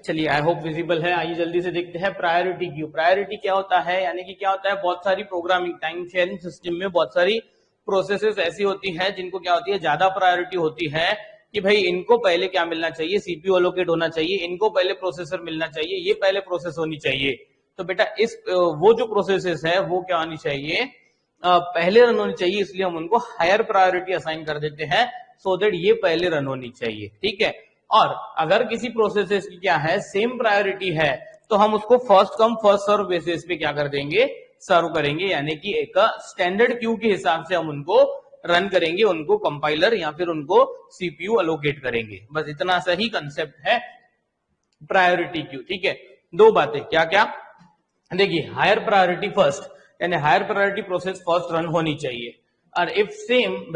चलिए I hope visible है। आइए जल्दी से देखते हैं प्रायोरिटी क्यू। प्रायोरिटी क्या होता है, यानी कि क्या होता है, बहुत सारी प्रोग्रामिंग टाइम शेयरिंग सिस्टम में बहुत सारी प्रोसेसेस ऐसी होती है जिनको क्या होती है, ज्यादा प्रायोरिटी होती है कि भाई इनको पहले क्या मिलना चाहिए, सीपीयू अलोकेट होना चाहिए, इनको पहले प्रोसेसर मिलना चाहिए, ये पहले प्रोसेस होनी चाहिए। तो बेटा इस वो जो प्रोसेसेस है वो क्या होनी चाहिए, पहले रन होनी चाहिए, इसलिए हम उनको हायर प्रायोरिटी असाइन कर देते हैं सो दैट ये पहले रन होनी चाहिए। ठीक है। और अगर किसी प्रोसेस की क्या है, सेम प्रायोरिटी है, तो हम उसको first come first serve basis पे क्या कर देंगे, सर्व करेंगे, यानी कि एक स्टैंडर्ड क्यू के हिसाब से हम उनको रन करेंगे, उनको कंपाइलर या फिर उनको सीपीयू अलोकेट करेंगे। बस इतना सा ही कंसेप्ट है प्रायोरिटी क्यू। ठीक है। दो बातें क्या क्या, देखिए हायर प्रायोरिटी फर्स्ट, यानी higher priority process first run होनी चाहिए, और इफ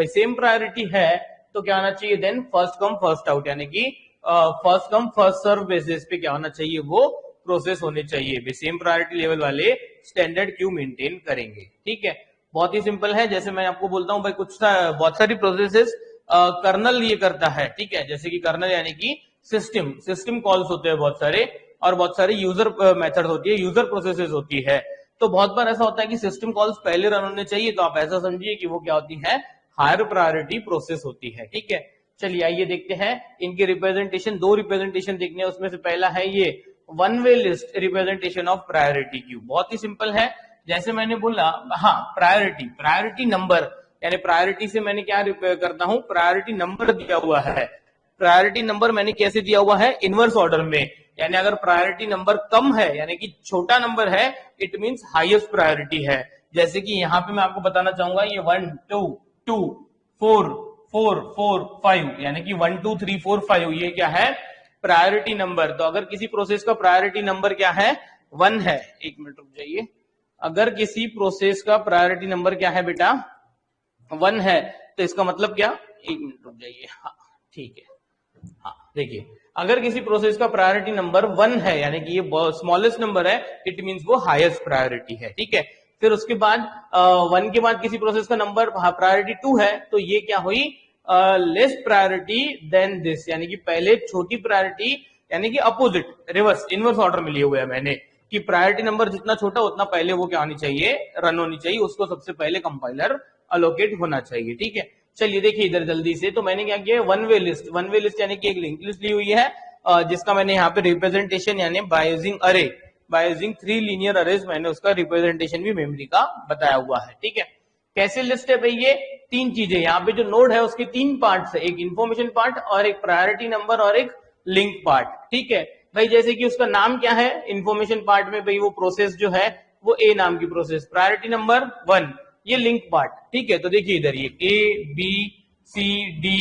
सेम प्रायोरिटी है तो क्या होना चाहिए, then first come first out, यानी कि first come first serve basis पे क्या होना चाहिए, वो प्रोसेस होने चाहिए। सेम प्रायोरिटी लेवल वाले स्टैंडर्ड क्यू मेंटेन करेंगे। ठीक है। बहुत ही सिंपल है। जैसे मैं आपको बोलता हूं भाई बहुत सारी प्रोसेसेस कर्नल ये करता है। ठीक है। जैसे कि कर्नल यानी कि सिस्टम कॉल्स होते हैं बहुत सारे, और बहुत सारी यूजर मेथड होती है, यूजर प्रोसेसेस होती है। तो बहुत बार ऐसा होता है कि सिस्टम कॉल्स पहले रन होने चाहिए, तो आप ऐसा समझिए कि वो क्या होती है, हायर प्रायोरिटी प्रोसेस होती है। ठीक है। चलिए आइए देखते हैं इनके रिप्रेजेंटेशन। दो रिप्रेजेंटेशन देखने हैं, उसमें से पहला है ये one way list representation of priority queue. बहुत ही सिंपल है। जैसे मैंने बोला, हाँ प्रायोरिटी नंबर, यानी प्रायोरिटी से मैंने क्या करता हूं, प्रायोरिटी नंबर दिया हुआ है। प्रायोरिटी नंबर मैंने कैसे दिया हुआ है, इनवर्स ऑर्डर में, यानी अगर प्रायोरिटी नंबर कम है यानी कि छोटा नंबर है, इट मींस हाईएस्ट प्रायोरिटी है। जैसे कि यहां पे मैं आपको बताना चाहूंगा, ये 1 2 2 4 4 4 5, यानी कि 1 2 3 4 5, ये क्या है, प्रायोरिटी नंबर। तो अगर किसी प्रोसेस का प्रायोरिटी नंबर क्या है, 1 है, एक मिनट रुक जाइए, अगर किसी प्रोसेस का प्रायोरिटी नंबर क्या है बेटा, 1 है, तो इसका मतलब क्या, एक मिनट रुक जाइए, हाँ ठीक है, हाँ देखिए, अगर किसी प्रोसेस का प्रायोरिटी नंबर 1 है, यानी कि ये स्मॉलेस्ट नंबर है, इट मींस वो हाईएस्ट प्रायोरिटी है। ठीक है। फिर उसके बाद 1 के बाद किसी प्रोसेस का नंबर प्रायोरिटी 2 है, तो ये क्या हुई, लेस प्रायोरिटी देन दिस, यानी कि पहले छोटी प्रायोरिटी, यानी कि अपोजिट, रिवर्स, इनवर्स ऑर्डर में लिए हुए है मैंने, कि प्रायोरिटी नंबर जितना छोटा उतना पहले वो क्या होनी चाहिए, रन होनी चाहिए, उसको सबसे पहले कंपाइलर अलोकेट होना चाहिए। ठीक है। चलिए देखिए इधर जल्दी से, तो मैंने क्या किया, वन वे लिस्ट यानी कि एक लिंक लिस्ट ली हुई है, जिसका मैंने यहाँ पे रिप्रेजेंटेशन यानी बाय यूजिंग 3 लीनियर अरेज, मैंने उसका रिप्रेजेंटेशन भी मेमोरी का बताया हुआ है। ठीक है। कैसे लिस्ट है भाई, ये 3 चीजें, यहाँ पे जो नोड है उसके 3 पार्ट है, एक इन्फॉर्मेशन पार्ट और एक प्रायोरिटी नंबर और एक लिंक पार्ट। ठीक है भाई। जैसे कि उसका नाम क्या है, इन्फॉर्मेशन पार्ट में भाई वो प्रोसेस जो है वो ए नाम की प्रोसेस, प्रायोरिटी नंबर 1, ये लिंक पार्ट। ठीक है। तो देखिए इधर ये A B C D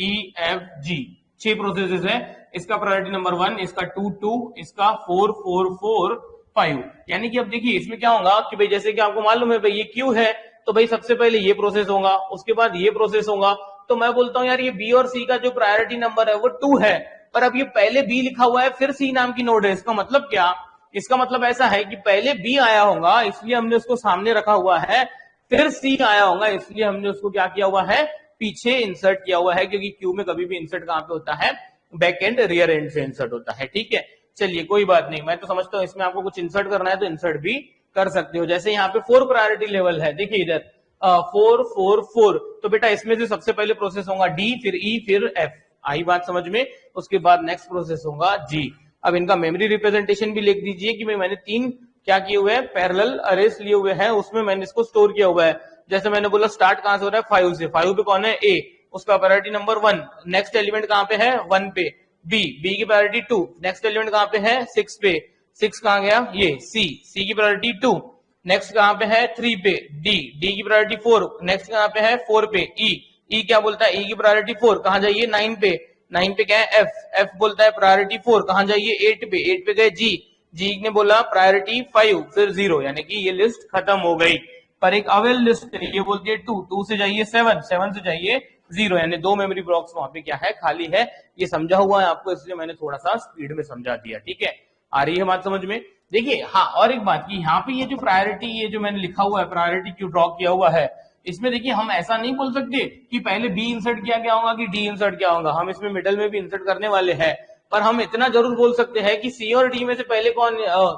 E F G 6 processes है, इसका प्रायोरिटी नंबर 1, इसका 2 2, इसका 4 4 4 5, यानी कि अब देखिए इसमें क्या होगा कि भाई जैसे कि आपको मालूम है भाई ये क्यू है, तो भाई सबसे पहले ये प्रोसेस होगा, उसके बाद ये प्रोसेस होगा, तो मैं बोलता हूं यार ये बी और सी का जो प्रायोरिटी नंबर है वो 2 है, पर अब ये पहले बी लिखा हुआ है फिर सी नाम की नोड है, इसका मतलब क्या, इसका मतलब ऐसा है कि पहले बी आया होगा इसलिए हमने उसको सामने रखा हुआ है, फिर सी आया होगा इसलिए हमने उसको क्या किया हुआ है, पीछे इंसर्ट किया हुआ है, क्योंकि क्यू में कभी भी इंसर्ट कहां पे होता है, बैक एंड रियर एंड से इंसर्ट होता है। ठीक है। चलिए कोई बात नहीं, मैं तो समझता हूं इसमें आपको कुछ इंसर्ट करना है तो इंसर्ट भी कर सकते हो। जैसे यहाँ पे 4 प्रायोरिटी लेवल है, देखिए इधर 4 4 4, तो बेटा इसमें से सबसे पहले प्रोसेस होगा डी, फिर ई, फिर एफ, आई बात समझ में, उसके बाद नेक्स्ट प्रोसेस होगा जी। अब इनका मेमोरी रिप्रेजेंटेशन भी लिख दीजिए कि मैंने 3 क्या किए हुए हैं, पैरेलल अरेज लिए हुए हैं, उसमें मैंने इसको स्टोर किया हुआ है। जैसे मैंने बोला स्टार्ट कहां से हो रहा है, 5 से, 5 पे कौन है, ए, उसका प्रायोरिटी नंबर 1, नेक्स्ट एलिमेंट कहां पे है, 1 पे, बी, बी की प्रायोरिटी 2, नेक्स्ट एलिमेंट कहां पे है, 6 पे, 6 कहां गया, ये सी, सी की प्रायोरिटी 2, नेक्स्ट कहां पे है, 3 पे, डी, डी की प्रायोरिटी 4, नेक्स्ट कहां पे है, 4 पे, ई, ई क्या बोलता है, ई की प्रायोरिटी 4, कहां जाइए, 9 पे, 9 पे क्या है, एफ, एफ बोलता है प्रायोरिटी 4, कहां जाइए, 8 पे, 8 पे गए जी, जी ने बोला प्रायोरिटी 5, फिर 0, यानी कि ये लिस्ट खत्म हो गई। पर एक अवेल लिस्ट ये बोलती है 2, 2 से जाइए 7, 7 से जाइए 0, यानी 2 मेमोरी ब्लॉक्स वहां पे क्या है, खाली है। ये समझा हुआ है आपको, इसलिए मैंने थोड़ा सा स्पीड में समझा दिया। ठीक है। आ रही है बात समझ में। देखिए हाँ, और एक बात की यहाँ पे ये जो प्रायोरिटी, ये जो मैंने लिखा हुआ है प्रायोरिटी क्यू ड्रॉ किया हुआ है, इसमें देखिए हम ऐसा नहीं बोल सकते कि पहले बी इंसर्ट किया क्या होगा कि डी इंसर्ट क्या होगा, हम इसमें मिडल में भी इंसर्ट करने वाले हैं। पर हम इतना जरूर बोल सकते हैं कि सी और डी में से पहले कौन,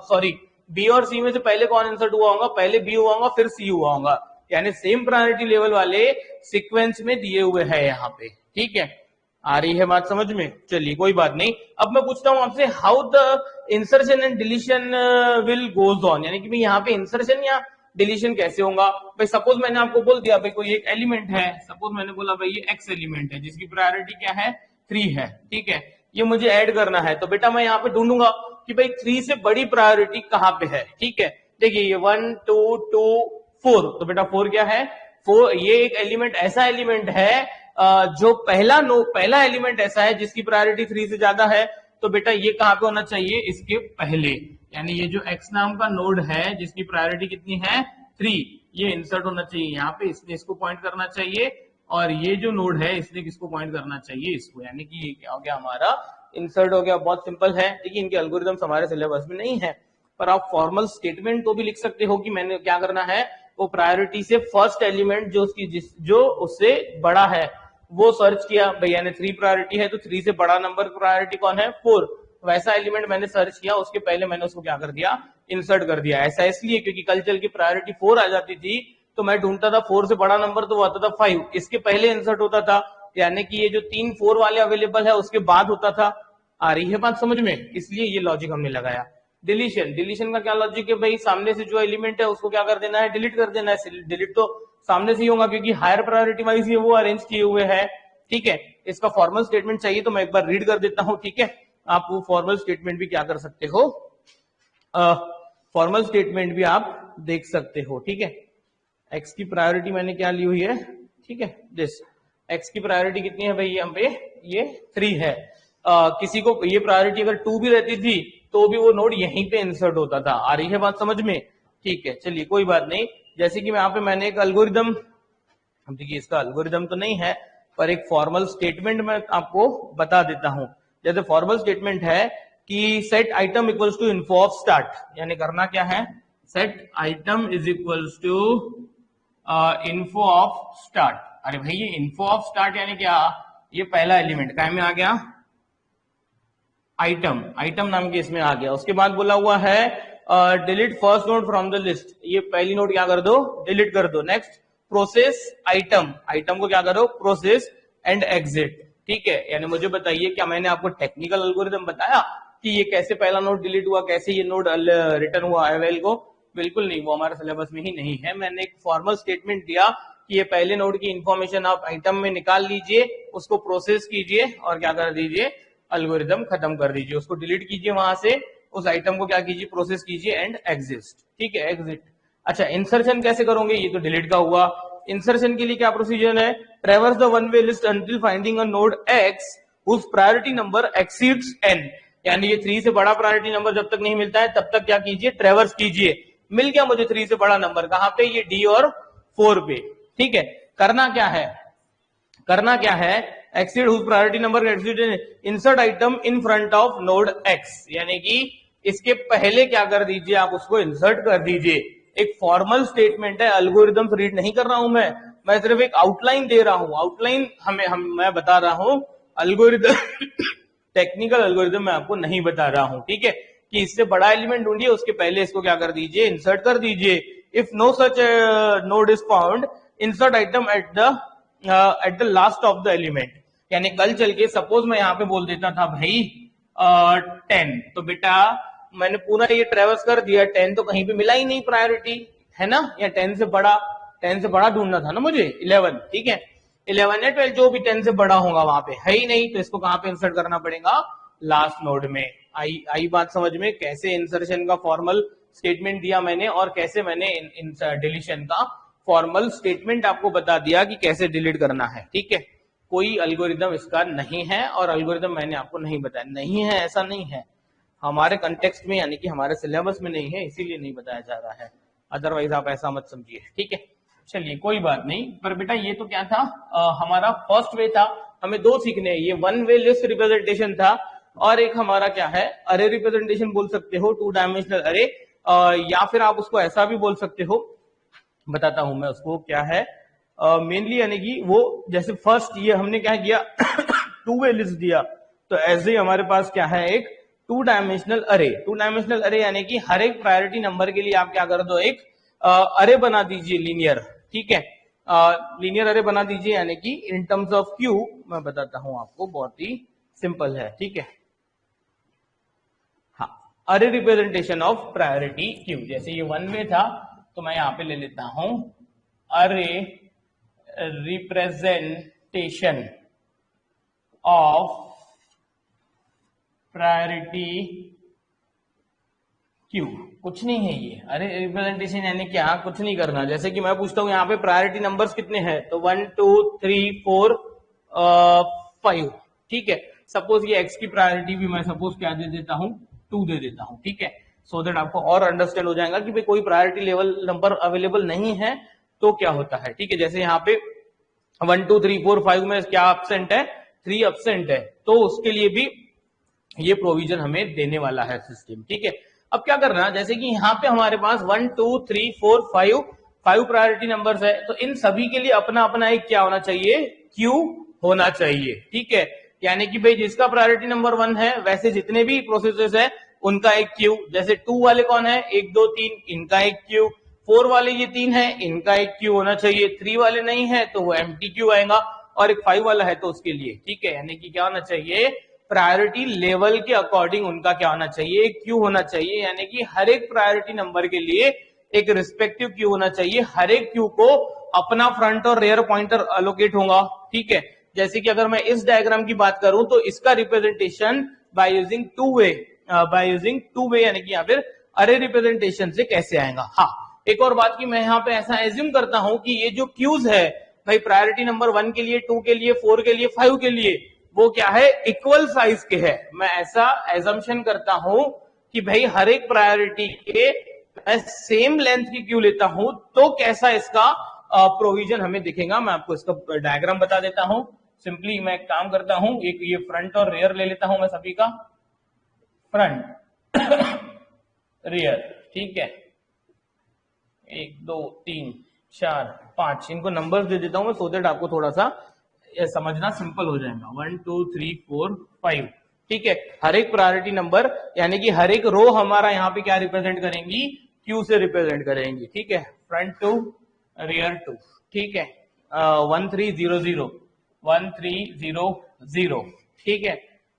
सॉरी बी और सी में से पहले कौन इंसर्ट हुआ होगा, पहले बी हुआ होगा फिर सी हुआ होगा, यानी सेम प्रायोरिटी लेवल वाले सीक्वेंस में दिए हुए हैं यहाँ पे। ठीक है, आ रही है बात समझ में? चलिए कोई बात नहीं। अब मैं पूछता हूं आपसे, how the insertion and deletion will goes on, यानी कि भाई यहाँ पे इंसर्शन या डिलीशन कैसे होगा। भाई सपोज मैंने आपको बोल दिया भाई कोई एक एलिमेंट है, सपोज मैंने बोला भाई ये एक्स एलिमेंट है जिसकी प्रायोरिटी क्या है, 3 है। ठीक है, ये मुझे ऐड करना है, तो बेटा मैं यहाँ पे ढूंढूंगा कि भाई 3 से बड़ी प्रायोरिटी कहाँ पे है। ठीक है, देखिए ये 1 2 2 4, तो बेटा 4 क्या है, 4 ये एक एलिमेंट ऐसा एलिमेंट है जो पहला एलिमेंट ऐसा है जिसकी प्रायोरिटी 3 से ज्यादा है, तो बेटा ये कहां पे होना चाहिए, इसके पहले, यानी ये जो x नाम का नोड है जिसकी प्रायोरिटी कितनी है 3, ये इंसर्ट होना चाहिए यहाँ पे, इसने इसको पॉइंट करना चाहिए, और ये जो नोड है इसने किसको पॉइंट करना चाहिए, इसको, यानी कि ये क्या हो गया, हमारा इंसर्ट हो गया। बहुत सिंपल है, लेकिन इनके एल्गोरिथम्स हमारे सिलेबस में नहीं है, पर आप फॉर्मल स्टेटमेंट तो भी लिख सकते हो कि मैंने क्या करना है, वो प्रायोरिटी से फर्स्ट एलिमेंट जो उससे बड़ा है वो सर्च किया। भाई यानी 3 प्रायोरिटी है तो 3 से बड़ा नंबर प्रायोरिटी कौन है, 4, वैसा एलिमेंट मैंने सर्च किया, उसके पहले मैंने उसको क्या कर दिया, इंसर्ट कर दिया। ऐसा इसलिए क्योंकि कल चल के प्रायोरिटी 4 आ जाती थी तो मैं ढूंढता था 4 से बड़ा नंबर, तो वो आता था 5, इसके पहले इंसर्ट होता था, यानी कि ये जो 3 4 वाले अवेलेबल है उसके बाद होता था। आ रही है बात समझ में? इसलिए ये लॉजिक हमने लगाया। डिलीशन का क्या लॉजिक है, भाई सामने से जो एलिमेंट है उसको क्या कर देना है, डिलीट कर देना है। डिलीट तो सामने से ही होगा क्योंकि हायर प्रायोरिटी वाइज ये वो अरेंज किए हुए है। ठीक है, इसका फॉर्मल स्टेटमेंट चाहिए तो मैं एक बार रीड कर देता हूं। ठीक है, आप वो फॉर्मल स्टेटमेंट भी क्या कर सकते हो, फॉर्मल स्टेटमेंट भी आप देख सकते हो। ठीक है, एक्स की प्रायोरिटी मैंने क्या ली हुई है, ठीक है, दिस एक्स की प्रायोरिटी कितनी है भाई, यहाँ पे ये 3 है। किसी को ये प्रायोरिटी अगर 2 भी रहती थी तो भी वो नोड यहीं पे इंसर्ट होता था। आ रही है बात समझ में? ठीक है, चलिए कोई बात नहीं। जैसे कि मैं यहाँ पे मैंने एक एल्गोरिदम, देखिए इसका एल्गोरिदम तो नहीं है पर एक फॉर्मल स्टेटमेंट मैं आपको बता देता हूं। जैसे फॉर्मल स्टेटमेंट है कि set item equals to info of start, यानी करना क्या है, set item is equals to info of start. अरे भाई ये इन्फो ऑफ स्टार्ट यानी क्या, ये पहला एलिमेंट काय में आ गया, आइटम नाम के इसमें आ गया। उसके बाद बोला हुआ है delete first node from the list, ये पहली नोड क्या कर दो, डिलीट कर दो। नेक्स्ट प्रोसेस आइटम को क्या करो, प्रोसेस एंड एग्जिट। ठीक है, यानी मुझे बताइए क्या मैंने आपको टेक्निकल एल्गोरिथम बताया कि ये कैसे पहला नोड डिलीट हुआ, कैसे ये नोड रिटर्न हुआ अवेल को? बिल्कुल नहीं, वो हमारे सिलेबस में ही नहीं है। मैंने एक फॉर्मल स्टेटमेंट दिया कि ये पहले नोड की इंफॉर्मेशन आप आइटम में निकाल लीजिए, उसको प्रोसेस कीजिए और क्या कर दीजिए, एल्गोरिथम खत्म कर दीजिए, उसको डिलीट कीजिए वहां से, उस आइटम को क्या कीजिए, प्रोसेस कीजिए एंड एग्जिस्ट। ठीक है, एग्जिट। अच्छा, इंसर्शन कैसे करोगे, ये तो डिलीट का हुआ। इंसर्शन के लिए क्या प्रोसीजर है, traverse the one way list until finding a node X whose priority number exceeds n, यानी ये 3 से बड़ा प्रायोरिटी नंबर जब तक नहीं मिलता है तब तक क्या कीजिए, ट्रैवर्स कीजिए। मिल गया मुझे 3 से बड़ा नंबर, कहां पे, ये D और 4 पे। ठीक है, करना क्या है, exceed whose priority number exceed, insert item in front of node X, यानी कि इसके पहले क्या कर दीजिए, आप उसको इंसर्ट कर दीजिए। एक फॉर्मल स्टेटमेंट है, एल्गोरिथम रीड नहीं कर रहा हूं मैं सिर्फ एक आउटलाइन दे रहा हूं। आउटलाइन मैं बता रहा हूं, एल्गोरिथम टेक्निकल एल्गोरिथम मैं आपको नहीं बता रहा हूं। ठीक है, कि इससे बड़ा एलिमेंट ढूंढिए, उसके पहले इसको क्या कर दीजिए, इंसर्ट कर दीजिए। If no such node is found, insert item at the last of the element, यानी कल चल के सपोज मैं यहाँ पे बोल देता था भाई 10, तो बेटा मैंने पूरा ये ट्रेवर्स कर दिया, 10 तो कहीं पे मिला ही नहीं प्रायोरिटी, है ना, या 10 से बड़ा ढूंढना था ना मुझे, 11। ठीक है, 11 या 12 जो भी 10 से बड़ा होगा वहां पे है ही नहीं, तो इसको कहां पे इंसर्ट करना पड़ेगा, लास्ट नोड में। आई बात समझ में? कैसे इंसर्शन का फॉर्मल स्टेटमेंट दिया मैंने और कैसे मैंने डिलीशन का फॉर्मल स्टेटमेंट आपको बता दिया कि कैसे डिलीट करना है। ठीक है, कोई एल्गोरिदम इसका नहीं है और एल्गोरिदम मैंने आपको नहीं बताया, नहीं है ऐसा नहीं है, हमारे कंटेक्स्ट में यानी कि हमारे सिलेबस में नहीं है, इसीलिए नहीं बताया जा रहा है, अदरवाइज आप ऐसा मत समझिए। ठीक है, चलिए कोई बात नहीं। पर बेटा ये तो क्या था, हमारा फर्स्ट वे था, हमें 2 सीखने हैं, ये वन वे लिस्ट रिप्रेजेंटेशन था और एक हमारा क्या है, अरे रिप्रेजेंटेशन बोल सकते हो, 2 डायमेंशनल अरे, या फिर आप उसको ऐसा भी बोल सकते हो, बताता हूं मैं उसको क्या है मेनली, यानी कि वो जैसे फर्स्ट ये हमने क्या किया 2 वे लिस्ट दिया, तो ऐसे ही हमारे पास क्या है, एक टू डायमेंशनल अरे। टू डायमेंशनल अरे यानी कि हर एक प्रायोरिटी नंबर के लिए आप क्या कर दो, एक अरे बना दीजिए लीनियर, ठीक है, लीनियर अरे बना दीजिए, यानी कि इन टर्म्स ऑफ क्यू मैं बताता हूं आपको, बहुत ही सिंपल है, ठीक है। हाँ, अरे रिप्रेजेंटेशन ऑफ प्रायोरिटी क्यू, जैसे ये 1 में था तो मैं यहां पे ले लेता हूं अरे रिप्रेजेंटेशन ऑफ प्रायोरिटी क्यू। कुछ नहीं है ये, अरे रिप्रेजेंटेशन यानी क्या, कुछ नहीं करना। जैसे कि मैं पूछता हूं यहाँ पे प्रायोरिटी नंबर्स कितने हैं, तो 1 2 3 4 5, ठीक है। सपोज ये एक्स की प्रायोरिटी भी मैं सपोज क्या दे देता हूं, 2 दे देता हूं, ठीक है, सो दैट आपको और अंडरस्टैंड हो जाएगा कि भाई कोई प्रायोरिटी लेवल नंबर अवेलेबल नहीं है तो क्या होता है, ठीक है। जैसे यहाँ पे 1 2 3 4 5 में क्या एब्सेंट है, 3 एब्सेंट है, तो उसके लिए भी ये प्रोविजन हमें देने वाला है सिस्टम, ठीक है। अब क्या करना, जैसे कि यहाँ पे हमारे पास 1 2 3 4 5 प्रायोरिटी नंबर्स है, तो इन सभी के लिए अपना अपना एक क्या होना चाहिए, क्यू होना चाहिए, ठीक है। यानी कि भाई जिसका प्रायोरिटी नंबर 1 है, वैसे जितने भी प्रोसेसेस है उनका एक क्यू। जैसे 2 वाले कौन है, 1 2 3, इनका एक क्यू। 4 वाले ये 3 है, इनका एक क्यू होना चाहिए। 3 वाले नहीं है तो वो एम्प्टी क्यू आएगा, और एक 5 वाला है तो उसके लिए, ठीक है। यानी कि क्या होना चाहिए, प्रायोरिटी लेवल के अकॉर्डिंग उनका क्या होना चाहिए, क्यू होना चाहिए। यानी कि हर एक प्रायोरिटी नंबर के लिए एक रिस्पेक्टिव क्यू होना चाहिए, हर एक क्यू को अपना फ्रंट और रेयर पॉइंटर एलोकेट होगा, ठीक है। जैसे कि अगर मैं इस डायग्राम की बात करूं तो इसका representation by using two way यानी कि या फिर अरे रिप्रेजेंटेशन से कैसे आएगा। हाँ, एक और बात की मैं यहाँ पे ऐसा एज्यूम करता हूं कि ये जो क्यूज है भाई प्रायोरिटी नंबर 1 के लिए, 2 के लिए, 4 के लिए, 5 के लिए, वो क्या है, इक्वल साइज के है। मैं ऐसा एजम्पशन करता हूं कि भाई हर एक प्रायोरिटी के मैं सेम लेंथ की क्यू लेता हूं तो कैसा इसका प्रोविजन हमें दिखेगा। मैं आपको इसका डायग्राम बता देता हूं। सिंपली मैं एक काम करता हूं, एक ये फ्रंट और रेयर ले लेता हूं मैं सभी का, फ्रंट रेयर, ठीक है, 1 2 3 4 5, इनको नंबर्स दे देता हूं मैं, सो दैट आपको थोड़ा सा समझना सिंपल हो जाएगा। 1 2 3 4 5, ठीक है। हर एक प्रायोरिटी नंबर यानी कि हर एक रो हमारा यहाँ पे क्या रिप्रेजेंट करेंगी, क्यू से रिप्रेजेंट करेंगी, ठीक है। फ्रंट 2 रेयर 2, ठीक है। 1 3 0 0 1 3 0 0, ठीक है।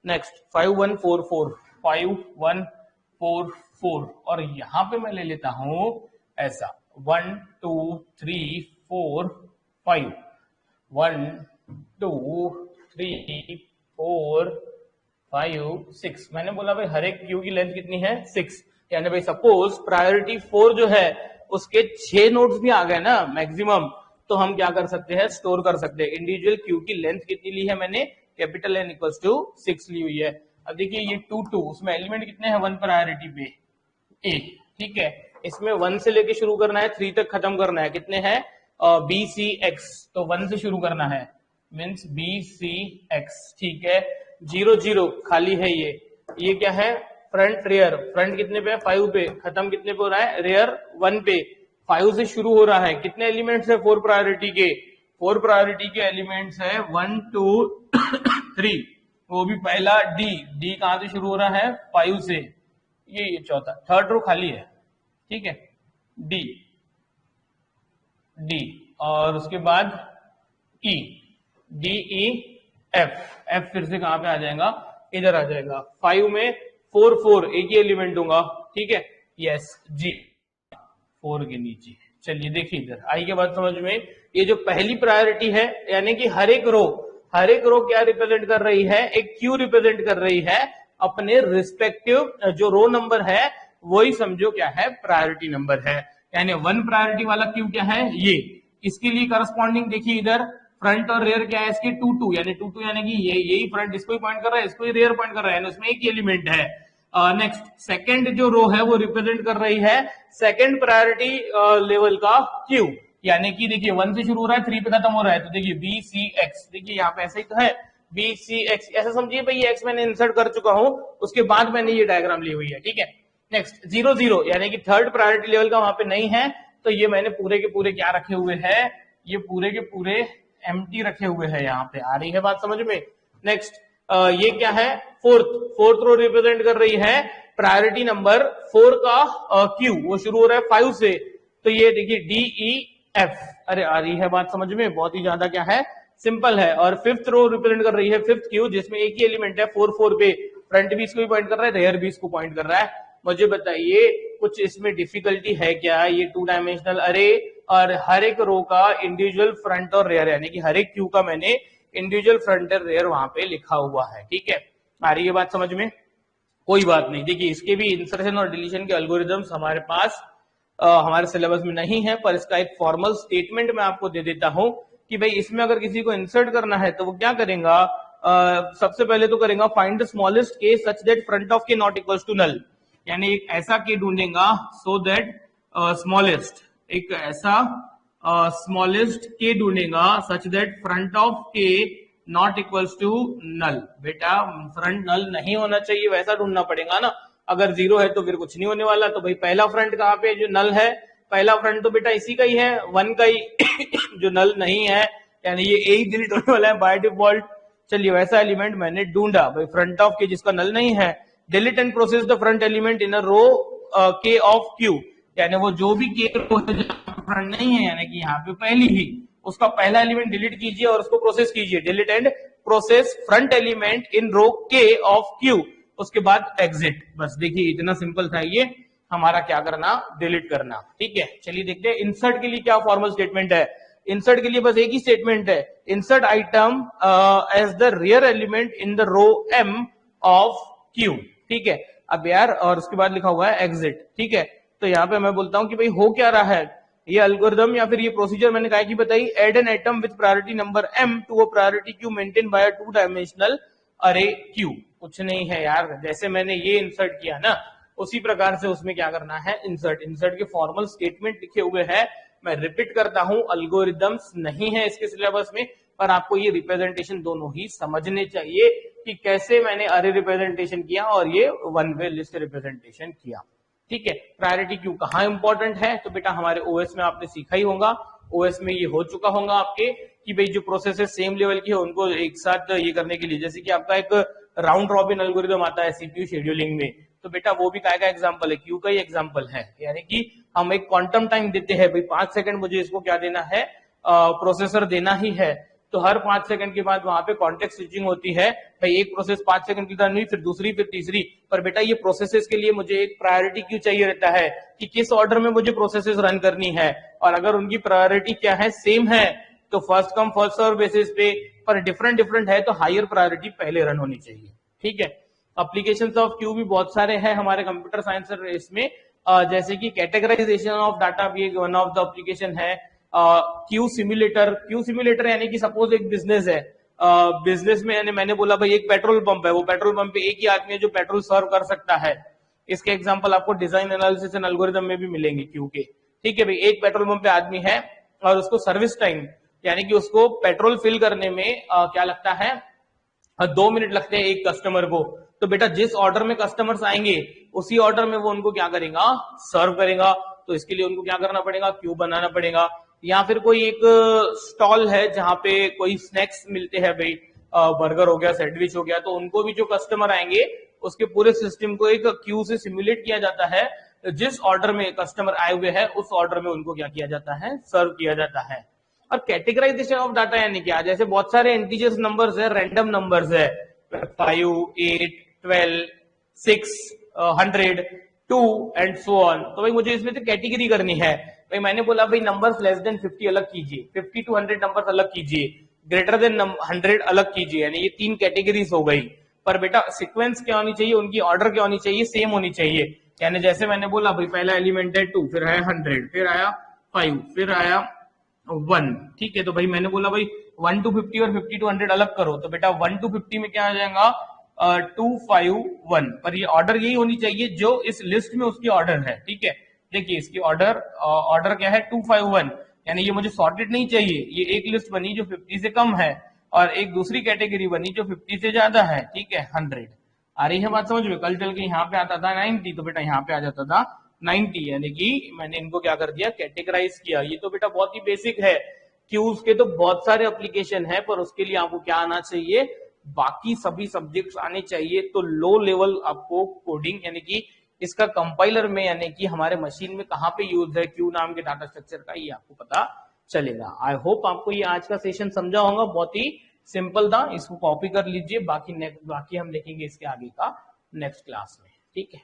नेक्स्ट 5 1 4 4 5 1 4 4, और यहां पे मैं ले लेता हूं ऐसा 1 2 3 4 5 1 2 3 4 5 6। मैंने बोला भाई हर एक क्यू की लेंथ कितनी है, 6। यानी भाई सपोज प्रायोरिटी 4 जो है उसके 6 नोड्स भी आ गए ना मैक्सिमम, तो हम क्या कर सकते हैं, स्टोर कर सकते हैं। इंडिविजुअल क्यू की लेंथ कितनी ली है मैंने, कैपिटल N इक्वल्स टू 6 ली हुई है। अब देखिए ये 2 2, उसमें एलिमेंट कितने हैं 1 प्रायोरिटी पे, ए, ठीक है। इसमें 1 से लेके शुरू करना है, 3 तक खत्म करना है, कितने हैं बी सी एक्स, तो 1 से शुरू करना है, मीन्स बी सी एक्स, ठीक है। 0 0 खाली है ये क्या है, फ्रंट रेयर, फ्रंट कितने पे है 5 पे, खत्म कितने पे हो रहा है, रेयर 1 पे, 5 से शुरू हो रहा है। कितने एलिमेंट्स है 4 प्रायोरिटी के, 4 प्रायोरिटी के एलिमेंट्स है 1 2 3, वो भी पहला डी कहां से शुरू हो रहा है 5 से, ये चौथा, थर्ड रो खाली है, ठीक है, डी, और उसके बाद ई, डी ई एफ फिर से कहां पे आ जाएगा, इधर आ जाएगा। 5 में 4 4 एक ही एलिमेंट दूंगा, ठीक है, यस जी 4 के नीचे। चलिए देखिए इधर आई के बाद समझ में, ये जो पहली प्रायोरिटी है यानी कि हर एक रो क्या रिप्रेजेंट कर रही है, एक क्यू रिप्रेजेंट कर रही है, अपने रिस्पेक्टिव जो रो नंबर है वही समझो क्या है, प्रायोरिटी नंबर है। यानी 1 प्रायोरिटी वाला क्यू क्या है, ये, इसके लिए करस्पॉन्डिंग देखिए इधर फ्रंट और रेयर क्या है इसके 2 2, यानी 2 2 यानी कि यही फ्रंट इसको ही पॉइंट कर रहा है, इसको ही रेयर पॉइंट कर रहा है, उसमें एक ही एलिमेंट है। नेक्स्ट सेकंड जो रो है वो रिप्रेजेंट कर रही है सेकंड प्रायोरिटी लेवल का क्यू, यानी कि देखिए 1 से शुरू हो रहा है 3 पे खत्म हो रहा है, तो देखिए बी सी एक्स, देखिए यहाँ पे ऐसे ही तो है बी सी एक्स, ऐसा समझिए भाई ये एक्स मैंने इंसर्ट कर चुका हूं, उसके बाद मैंने ये डायग्राम ली हुई है, ठीक है। नेक्स्ट 0 0 यानी कि थर्ड प्रायोरिटी लेवल का वहां पे नहीं है, तो ये मैंने पूरे के पूरे क्या रखे हुए हैं, ये पूरे के पूरे एम्प्टी रखे हुए हैं, यहाँ पे आ रही है बात समझ में। नेक्स्ट ये क्या है, फोर्थ रो रिप्रेजेंट कर रही है प्रायोरिटी नंबर 4 का क्यू, वो शुरू हो रहा है 5 से, तो ये देखिए DEF। अरे आ रही है बात समझ में, बहुत ही ज्यादा क्या है, सिंपल है। और फिफ्थ रो रिप्रेजेंट कर रही है फिफ्थ क्यू, जिसमें एक ही एलिमेंट है 4 पे, फ्रंट भी इसको भी पॉइंट कर रहा है, रेयर भी इसको पॉइंट कर रहा है। मुझे बताइए कुछ इसमें डिफिकल्टी है क्या? ये 2 डायमेंशनल अरे और हर एक रो का इंडिविजुअल फ्रंट और रेयर, यानी कि हर एक क्यू का मैंने इंडिविजुअल फ्रंट और रेयर वहां पे लिखा हुआ है। ठीक है, आ रही है बात समझ में? कोई बात नहीं। देखिए इसके भी इंसर्शन और डिलीशन के एल्गोरिदम्स हमारे पास हमारे सिलेबस में नहीं है, पर इसका एक फॉर्मल स्टेटमेंट मैं आपको दे देता हूं कि भाई इसमें अगर किसी को इंसर्ट करना है तो वो क्या करेगा, सबसे पहले तो करेगा फाइंड द स्मॉलेस्ट के सच दैट फ्रंट ऑफ के नॉट इक्वल्स टू नल, यानी एक ऐसा के ढूंढेगा सो दैट स्मॉलेस्ट, एक ऐसा स्मॉलेस्ट के ढूंढेगा सच दैट फ्रंट ऑफ के नॉट इक्वल्स टू नल। बेटा फ्रंट नल नहीं होना चाहिए, वैसा ढूंढना पड़ेगा ना, अगर 0 है तो फिर कुछ नहीं होने वाला। तो भाई पहला फ्रंट कहाँ पे जो नल है, पहला फ्रंट तो बेटा इसी का ही है 1 का ही जो नल नहीं है, यानी ये ए ही डिलीट होने वाला है बाय डिफॉल्ट। चलिए वैसा एलिमेंट मैंने ढूंढा भाई फ्रंट ऑफ के जिसका नल नहीं है, delete and process the front element in a row के ऑफ क्यू, यानी वो जो भी के रो है जहां फ्रंट नहीं है, यानी कि यहाँ पे पहली ही उसका पहला एलिमेंट डिलीट कीजिए और उसको प्रोसेस कीजिए, delete and process front element in row के ऑफ क्यू, उसके बाद एग्जिट। बस देखिए इतना सिंपल था ये हमारा, क्या करना, डिलीट करना। ठीक है, चलिए देखते हैं इंसर्ट के लिए क्या फॉर्मल स्टेटमेंट है। इंसर्ट के लिए बस एक ही स्टेटमेंट है, insert item as the rear element in the row m of q। ठीक है, अब यार और उसके बाद लिखा हुआ है एग्जिट। ठीक है, तो यहाँ पे मैं बोलता हूं कि भाई हो क्या रहा है, ये एल्गोरिदम या फिर ये प्रोसीजर मैंने कहा कि बताई, add an item with priority number m to a priority queue maintain by 2 dimensional array queue. कुछ नहीं है यार, जैसे मैंने ये इंसर्ट किया ना उसी प्रकार से उसमें क्या करना है, इंसर्ट। इंसर्ट के फॉर्मल स्टेटमेंट लिखे हुए हैं, मैं रिपीट करता हूं, एल्गोरिदम्स नहीं है इसके सिलेबस में, पर आपको ये रिप्रेजेंटेशन दोनों ही समझने चाहिए कि कैसे मैंने अरे रिप्रेजेंटेशन किया और ये वन वे लिस्ट रिप्रेजेंटेशन किया। ठीक है, प्रायोरिटी क्यू कहाँ इंपॉर्टेंट है, तो बेटा हमारे ओएस में आपने सीखा ही होगा, ओएस में ये हो चुका होगा आपके कि भाई जो प्रोसेसेस सेम लेवल की है उनको एक साथ ये करने के लिए, जैसे कि आपका एक राउंड रॉबिन एल्गोरिदम आता है सीपीयू शेड्यूलिंग में, तो बेटा वो भी काय का एग्जांपल है, क्यू का ही एग्जांपल है। यानी कि हम एक क्वांटम टाइम देते हैं, भाई 5 सेकंड मुझे इसको क्या देना है, प्रोसेसर देना ही है, तो हर 5 सेकंड के बाद वहां पे कॉन्टेक्स्ट स्विचिंग होती है, भाई एक प्रोसेस 5 सेकंड की टर्न हुई, फिर दूसरी, फिर तीसरी, पर बेटा ये प्रोसेसेस के लिए मुझे एक प्रायोरिटी क्यू चाहिए रहता है कि किस ऑर्डर में मुझे प्रोसेसेस रन करनी है, और अगर उनकी प्रायोरिटी क्या है, सेम है, तो first come first serve basis पे, पर डिफरेंट डिफरेंट है तो हायर प्रायोरिटी पहले रन होनी चाहिए। ठीक है, एप्लीकेशंस ऑफ क्यू भी बहुत सारे हैं हमारे कंप्यूटर साइंस इसमें, जैसे कि कैटेगराइजेशन ऑफ डाटा भी एक वन ऑफ द एप्लीकेशन है, क्यू सिम्युलेटर। क्यू सिम्युलेटर यानी कि सपोज एक बिजनेस है, बिजनेस में यानी मैंने बोला भाई एक पेट्रोल पंप है, वो पेट्रोल पंप पे एक ही आदमी है जो पेट्रोल सर्व कर सकता है, इसके एग्जांपल आपको डिजाइन एनालिसिस एंड एल्गोरिदम में भी मिलेंगे क्यू के। ठीक है भाई, एक पेट्रोल पंप पे आदमी है और उसको सर्विस टाइम यानी कि उसको पेट्रोल फिल करने में क्या लगता है, 2 मिनट लगते हैं एक कस्टमर को, तो बेटा जिस ऑर्डर में कस्टमर्स आएंगे उसी ऑर्डर में वो उनको क्या करेगा, सर्व करेगा, तो इसके लिए उनको क्या करना पड़ेगा, क्यू बनाना पड़ेगा। या फिर कोई एक स्टॉल है जहां पे कोई स्नैक्स मिलते हैं, भाई बर्गर हो गया, सैंडविच हो गया, तो उनको भी जो कस्टमर आएंगे उसके पूरे सिस्टम को एक क्यू से सिमुलेट किया जाता है, जिस ऑर्डर में कस्टमर आए हुए हैं उस ऑर्डर में उनको क्या किया जाता है, सर्व किया जाता है। और कैटेगराइजेशन ऑफ डाटा यानी क्या, जैसे बहुत सारे इंटीजर्स नंबर्स है, रैंडम नंबर्स है, 5, 8, 12, 6, 100, 2 एंड सो ऑन, तो भाई मुझे इसमें से कैटेगरी करनी है। भाई मैंने बोला भाई नंबर्स लेस देन 50 अलग कीजिए, 50 to 100 नंबर्स अलग कीजिए, ग्रेटर देन 100 अलग कीजिए, यानी ये 3 कैटेगरीज हो गई। पर बेटा सीक्वेंस क्या होनी चाहिए, उनकी ऑर्डर क्या होनी चाहिए, सेम होनी चाहिए। यानी जैसे मैंने बोला भाई पहला एलिमेंट है 2, फिर आया 100, फिर आया 5, फिर आया 1। ठीक है, तो भाई मैंने बोला भाई 1 to 50 और 50 to 100 अलग करो, तो बेटा 1 to 50 में क्या आ जाएगा, 2, 5, 1, पर ये ऑर्डर यही होनी चाहिए जो इस लिस्ट में उसकी ऑर्डर है। ठीक है, देखिए इसकी ऑर्डर क्या है, 2, 5, 1, यानी ये मुझे सॉर्टेड नहीं चाहिए, ये एक लिस्ट बनी जो 50 से कम है और एक दूसरी कैटेगरी बनी जो 50 से ज्यादा है। ठीक है, 100 आ रही है बात समझ में। कल चल के यहाँ पे आता था 90, तो बेटा यहाँ पे आ जाता था 90, यानी कि मैंने इनको क्या कर दिया, कैटेगराइज किया। ये तो बेटा बहुत ही बेसिक है, क्यूज के तो बहुत सारे एप्लीकेशन है, पर उसके लिए आपको क्या आना चाहिए, बाकी सभी सब्जेक्ट्स आने चाहिए, तो लो लेवल आपको कोडिंग यानी कि इसका कंपाइलर में यानी कि हमारे मशीन में कहाँ पे यूज है क्यू नाम के डाटा स्ट्रक्चर का, ये आपको पता चलेगा। आई होप आपको ये आज का सेशन समझा होगा, बहुत ही सिंपल था, इसको कॉपी कर लीजिए, बाकी हम देखेंगे इसके आगे का नेक्स्ट क्लास में। ठीक है।